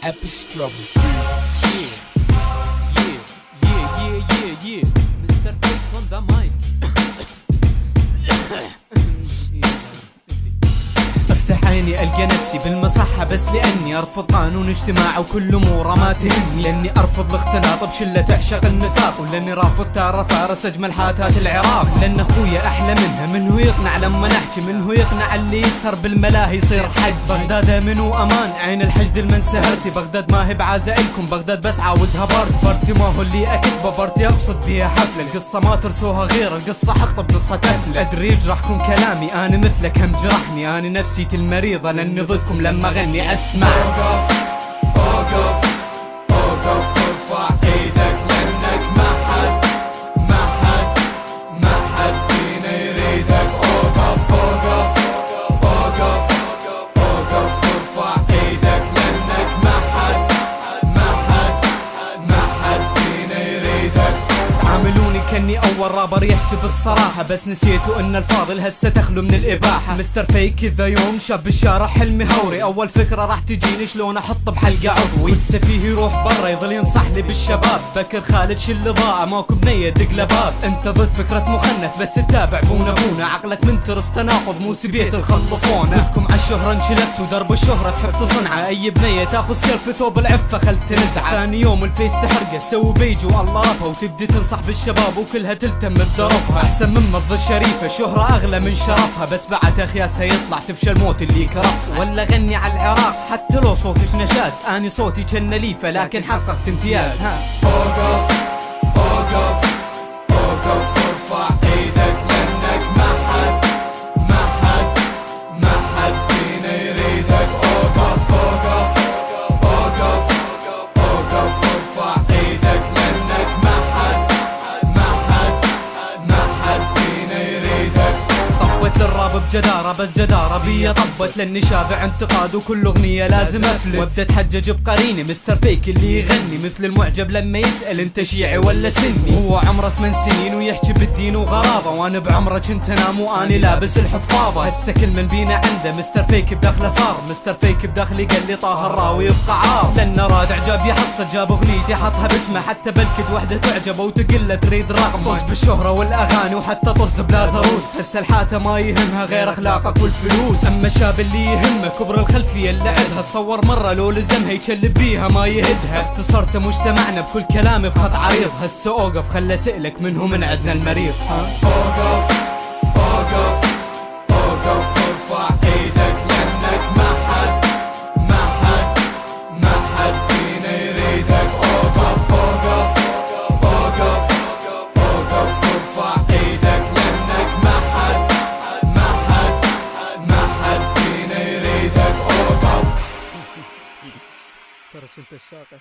Epistruggle. Yeah. Mr. Fake on the mic. افتح عيني القى نفسي بالمصحة بس لاني ارفض قانون اجتماع وكل اموره ما تهمني، لاني ارفض الاختلاط بشلة تعشق النفاق، ولاني رافض ترى فارس اجمل حاتات العراق، لان اخويا احلى منها، منه يقنع لما نحكي، منه يقنع اللي يسهر بالملاهي يصير حج. بغداد امن وامان عين الحشد المن سهرتي، بغداد ما هي بعزائلكم، بغداد بس عاوزها بارتي ما هو اللي اكتبه بارتي اقصد بيها حفله، القصه ما ترسوها غير القصه حط بنصها تفله، ادري يجرحكم كلامي انا مثلك هم جرحني، انا نفسيتي المريضة لاني ضدكم لما اغني اسمع. اوقف ارفع ايدك لانك ما حد فينا يريدك. اوقف ارفع ايدك لانك ما حد فينا يريدك. عاملوني كاني اول رابر يحكي بالصراحة، بس نسيتوا ان الفاضل هسه تخلو من الاباحة. مستر فيك كذا يوم شاب بالشارع حلمي هوري، اول فكرة راح تجيني شلون احط بحلقة عضوي، كل سفيه يروح برا يظل ينصح لي بالشباب، بكر خالد شل ضاع ماكو بنية دق لباب. انت ضد فكرة مخنث بس تتابع بونا عقلك من ترس تناقض مو سبيت الخلفونا، كلكم عالشهرة انشلبتوا درب الشهرة تحب تصنعه، اي بنية تاخذ سيلفي ثوب العفة خل تنزعه، ثاني يوم الفيس تحرقه سوي بيج والله ربها، وتبدي تنصح بالشباب وكلها تلتم بضربها، احسن من تظل شريفة شهرة اغلى من شرفها، بس بعد اخياسها يطلع تفشل موت اللي يكرفها. ولا غني على العراق حتى لو صوتك نشاز، اني صوتي كان ليفة لكن حققت امتياز. ها اوقف ارفع ايدك لانك ما حد فينا يريدك. اوقف ارفع ايدك لانك ما حد فينا يريدك. طبت للراب بجدارة بس جدارة بيا طبت، لاني شابع انتقاد وكل اغنية لازم افلت، وابدا اتحجج بقريني مستر فيك اللي يغني مثل المعجب لما يسأل انت شيعي ولا سني، هو عمره 8 سنين ويحكي بالدين وغراضة، وانا بعمره كنت انام واني لابس الحفاضة، هسه كل من بينا عنده مستر فيك بداخله صار، مستر فيك بداخلي قال لي طه الراوي يبقى عار، لانه راد اعجاب يحصل جاب اغنيتي حطها باسمه، حتى بلكد وحده تعجبه وتقله تريد رقمه، طز بالشهرة والاغاني وحتى طز بلا زروس، هسه الحاتة ما يهمها غير اخلاقك والفلوس، اما الشاب اللي يهمه كبر الخلفية اللي عدها، صور مرة لو لزمها يكلب بيها ما يهدها، اختصرت مجتمعنا بكل كلامي بخط عريض، هسه اوقف خل اسألك من هو من عندنا المريض. اوقف ارفع ايدك لانك ما حد فينا يريدك. اوقف ارفع ايدك لانك ما حد فينا يريدك. اوقف ترى كنت الشاقة.